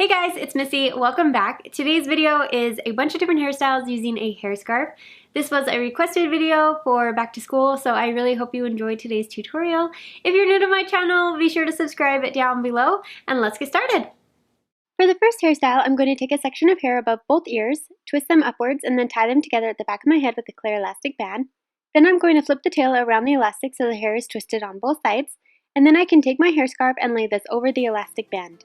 Hey guys, it's Missy. Welcome back. Today's video is a bunch of different hairstyles using a hair scarf. This was a requested video for back to school, so I really hope you enjoyed today's tutorial. If you're new to my channel, be sure to subscribe down below, and let's get started. For the first hairstyle, I'm going to take a section of hair above both ears, twist them upwards, and then tie them together at the back of my head with a clear elastic band. Then I'm going to flip the tail around the elastic so the hair is twisted on both sides, and then I can take my hair scarf and lay this over the elastic band.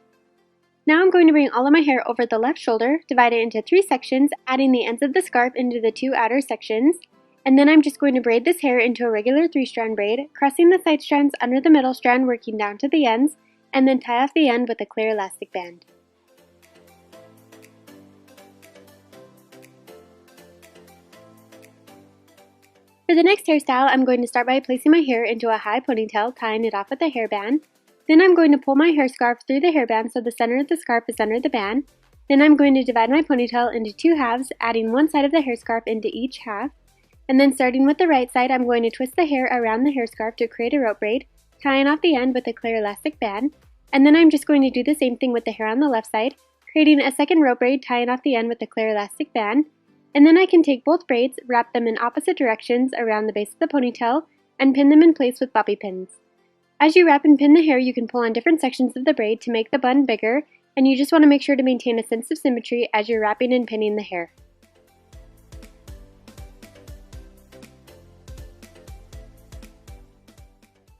Now I'm going to bring all of my hair over the left shoulder, divide it into 3 sections, adding the ends of the scarf into the 2 outer sections, and then I'm just going to braid this hair into a regular 3-strand braid, crossing the side strands under the middle strand, working down to the ends, and then tie off the end with a clear elastic band. For the next hairstyle, I'm going to start by placing my hair into a high ponytail, tying it off with a hairband. Then I'm going to pull my hair scarf through the hairband so the center of the scarf is under the band. Then I'm going to divide my ponytail into 2 halves, adding one side of the hair scarf into each half. And then starting with the right side, I'm going to twist the hair around the hair scarf to create a rope braid, tying off the end with a clear elastic band. And then I'm just going to do the same thing with the hair on the left side, creating a second rope braid, tying off the end with a clear elastic band. And then I can take both braids, wrap them in opposite directions around the base of the ponytail, and pin them in place with bobby pins. As you wrap and pin the hair, you can pull on different sections of the braid to make the bun bigger, and you just want to make sure to maintain a sense of symmetry as you're wrapping and pinning the hair.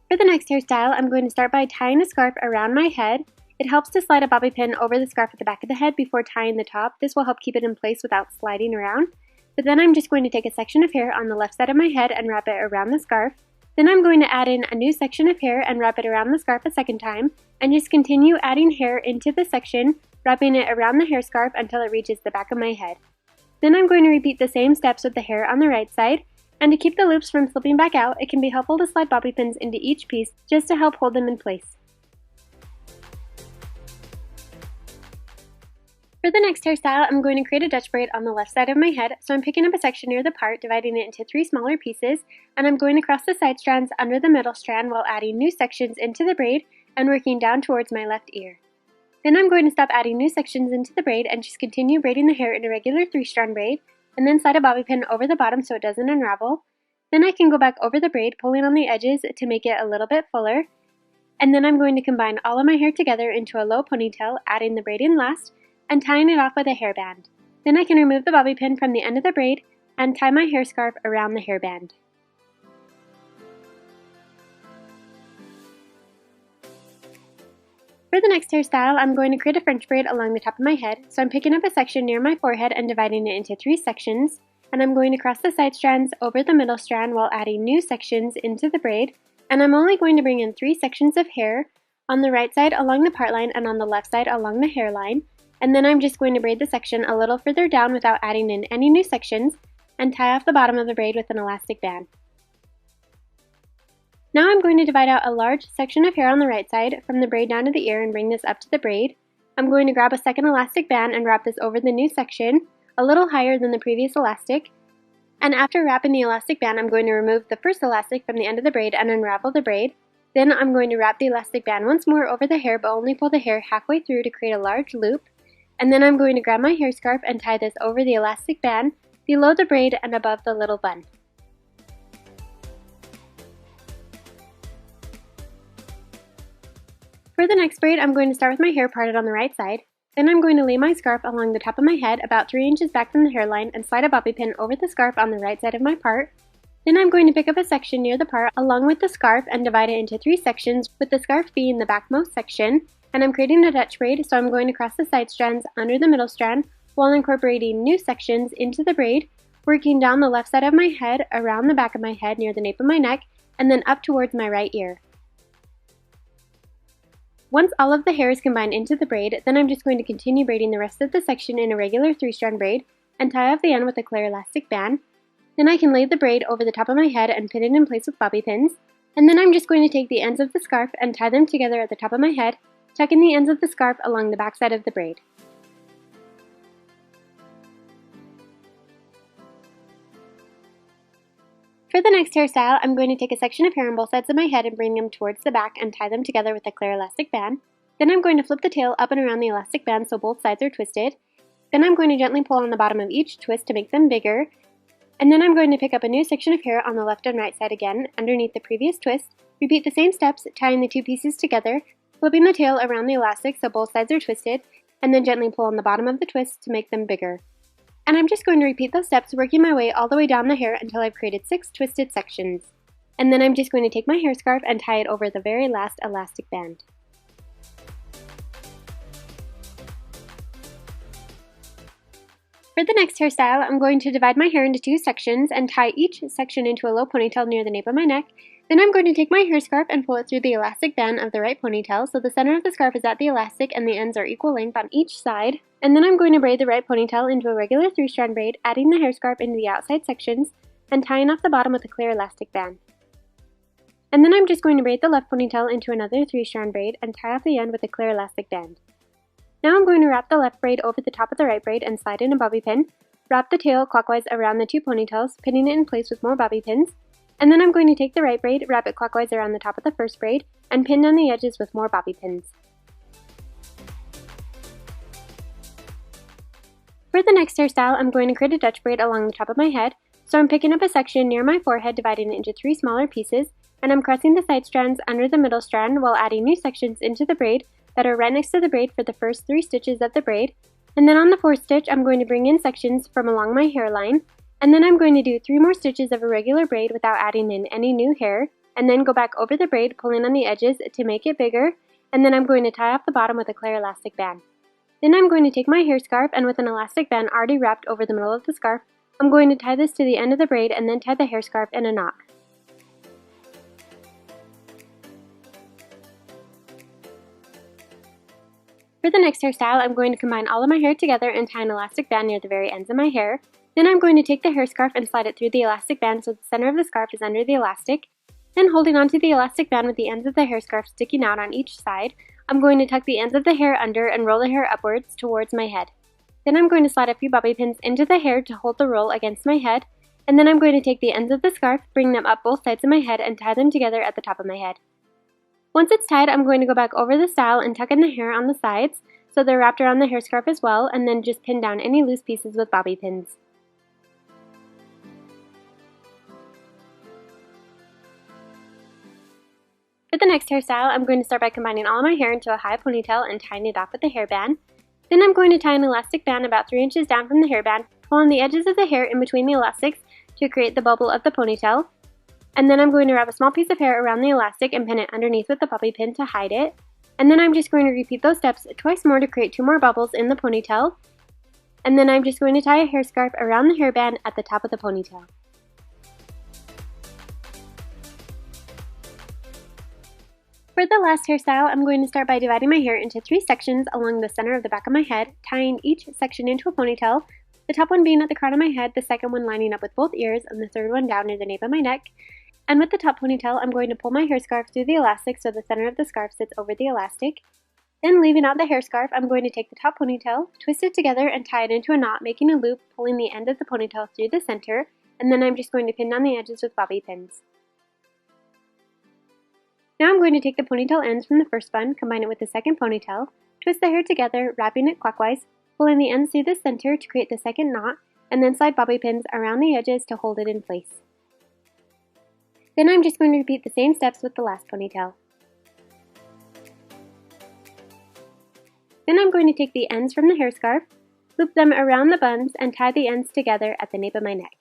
For the next hairstyle, I'm going to start by tying a scarf around my head. It helps to slide a bobby pin over the scarf at the back of the head before tying the top. This will help keep it in place without sliding around. But then I'm just going to take a section of hair on the left side of my head and wrap it around the scarf. Then I'm going to add in a new section of hair and wrap it around the scarf a second time, and just continue adding hair into the section, wrapping it around the hair scarf until it reaches the back of my head. Then I'm going to repeat the same steps with the hair on the right side, and to keep the loops from slipping back out, it can be helpful to slide bobby pins into each piece just to help hold them in place. For the next hairstyle, I'm going to create a Dutch braid on the left side of my head, so I'm picking up a section near the part, dividing it into 3 smaller pieces, and I'm going to cross the side strands under the middle strand while adding new sections into the braid and working down towards my left ear. Then I'm going to stop adding new sections into the braid and just continue braiding the hair in a regular 3-strand braid, and then slide a bobby pin over the bottom so it doesn't unravel. Then I can go back over the braid, pulling on the edges to make it a little bit fuller, and then I'm going to combine all of my hair together into a low ponytail, adding the braid in last, and tying it off with a hairband. Then I can remove the bobby pin from the end of the braid and tie my hair scarf around the hairband. For the next hairstyle, I'm going to create a French braid along the top of my head, so I'm picking up a section near my forehead and dividing it into 3 sections, and I'm going to cross the side strands over the middle strand while adding new sections into the braid, and I'm only going to bring in 3 sections of hair on the right side along the part line and on the left side along the hairline. And then I'm just going to braid the section a little further down without adding in any new sections and tie off the bottom of the braid with an elastic band. Now I'm going to divide out a large section of hair on the right side from the braid down to the ear and bring this up to the braid. I'm going to grab a second elastic band and wrap this over the new section, a little higher than the previous elastic. And after wrapping the elastic band, I'm going to remove the first elastic from the end of the braid and unravel the braid. Then I'm going to wrap the elastic band once more over the hair, but only pull the hair halfway through to create a large loop. And then I'm going to grab my hair scarf and tie this over the elastic band, below the braid and above the little bun. For the next braid, I'm going to start with my hair parted on the right side. Then I'm going to lay my scarf along the top of my head about 3 inches back from the hairline and slide a bobby pin over the scarf on the right side of my part. Then I'm going to pick up a section near the part along with the scarf and divide it into 3 sections, with the scarf being the backmost section. And I'm creating a Dutch braid, so I'm going to cross the side strands under the middle strand while incorporating new sections into the braid, working down the left side of my head, around the back of my head near the nape of my neck, and then up towards my right ear. Once all of the hair is combined into the braid, then I'm just going to continue braiding the rest of the section in a regular 3-strand braid and tie off the end with a clear elastic band. Then I can lay the braid over the top of my head and pin it in place with bobby pins. And then I'm just going to take the ends of the scarf and tie them together at the top of my head, tucking the ends of the scarf along the back side of the braid. For the next hairstyle, I'm going to take a section of hair on both sides of my head and bring them towards the back and tie them together with a clear elastic band. Then I'm going to flip the tail up and around the elastic band so both sides are twisted. Then I'm going to gently pull on the bottom of each twist to make them bigger. And then I'm going to pick up a new section of hair on the left and right side again, underneath the previous twist. Repeat the same steps, tying the two pieces together, flipping the tail around the elastic so both sides are twisted, and then gently pull on the bottom of the twist to make them bigger. And I'm just going to repeat those steps, working my way all the way down the hair until I've created 6 twisted sections. And then I'm just going to take my hair scarf and tie it over the very last elastic band. For the next hairstyle, I'm going to divide my hair into 2 sections and tie each section into a low ponytail near the nape of my neck. Then I'm going to take my hair scarf and pull it through the elastic band of the right ponytail so the center of the scarf is at the elastic and the ends are equal length on each side. And then I'm going to braid the right ponytail into a regular 3-strand braid, adding the hair scarf into the outside sections and tying off the bottom with a clear elastic band. And then I'm just going to braid the left ponytail into another 3-strand braid and tie off the end with a clear elastic band. Now I'm going to wrap the left braid over the top of the right braid and slide in a bobby pin. Wrap the tail clockwise around the 2 ponytails, pinning it in place with more bobby pins. And then I'm going to take the right braid, wrap it clockwise around the top of the first braid, and pin down the edges with more bobby pins. For the next hairstyle, I'm going to create a Dutch braid along the top of my head. So I'm picking up a section near my forehead, dividing it into 3 smaller pieces, and I'm crossing the side strands under the middle strand while adding new sections into the braid that are right next to the braid for the first 3 stitches of the braid. And then on the 4th stitch, I'm going to bring in sections from along my hairline, and then I'm going to do 3 more stitches of a regular braid without adding in any new hair, and then go back over the braid, pulling on the edges to make it bigger, and then I'm going to tie off the bottom with a clear elastic band. Then I'm going to take my hair scarf, and with an elastic band already wrapped over the middle of the scarf, I'm going to tie this to the end of the braid and then tie the hair scarf in a knot. For the next hairstyle, I'm going to combine all of my hair together and tie an elastic band near the very ends of my hair. Then I'm going to take the hair scarf and slide it through the elastic band so the center of the scarf is under the elastic. Then holding onto the elastic band with the ends of the hair scarf sticking out on each side, I'm going to tuck the ends of the hair under and roll the hair upwards towards my head. Then I'm going to slide a few bobby pins into the hair to hold the roll against my head, and then I'm going to take the ends of the scarf, bring them up both sides of my head, and tie them together at the top of my head. Once it's tied, I'm going to go back over the style and tuck in the hair on the sides so they're wrapped around the hair scarf as well, and then just pin down any loose pieces with bobby pins. For the next hairstyle, I'm going to start by combining all of my hair into a high ponytail and tying it off with a hairband. Then I'm going to tie an elastic band about 3 inches down from the hairband, pull on the edges of the hair in between the elastics to create the bubble of the ponytail. And then I'm going to wrap a small piece of hair around the elastic and pin it underneath with the bobby pin to hide it. And then I'm just going to repeat those steps twice more to create 2 more bubbles in the ponytail. And then I'm just going to tie a hair scarf around the hairband at the top of the ponytail. For the last hairstyle, I'm going to start by dividing my hair into 3 sections along the center of the back of my head, tying each section into a ponytail, the top one being at the crown of my head, the second one lining up with both ears, and the third one down near the nape of my neck. And with the top ponytail, I'm going to pull my hair scarf through the elastic so the center of the scarf sits over the elastic. Then leaving out the hair scarf, I'm going to take the top ponytail, twist it together, and tie it into a knot, making a loop, pulling the end of the ponytail through the center, and then I'm just going to pin down the edges with bobby pins. Now I'm going to take the ponytail ends from the first bun, combine it with the second ponytail, twist the hair together, wrapping it clockwise, pulling the ends through the center to create the second knot, and then slide bobby pins around the edges to hold it in place. Then I'm just going to repeat the same steps with the last ponytail. Then I'm going to take the ends from the hair scarf, loop them around the buns, and tie the ends together at the nape of my neck.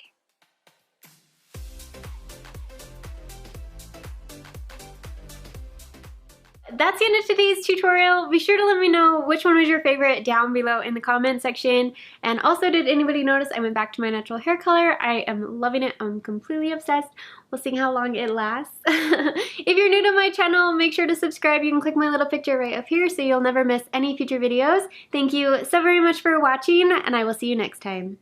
That's the end of today's tutorial. Be sure to let me know which one was your favorite down below in the comment section. And also, did anybody notice I went back to my natural hair color? I am loving it. I'm completely obsessed. We'll see how long it lasts. If you're new to my channel, make sure to subscribe. You can click my little picture right up here so you'll never miss any future videos. Thank you so very much for watching, and I will see you next time.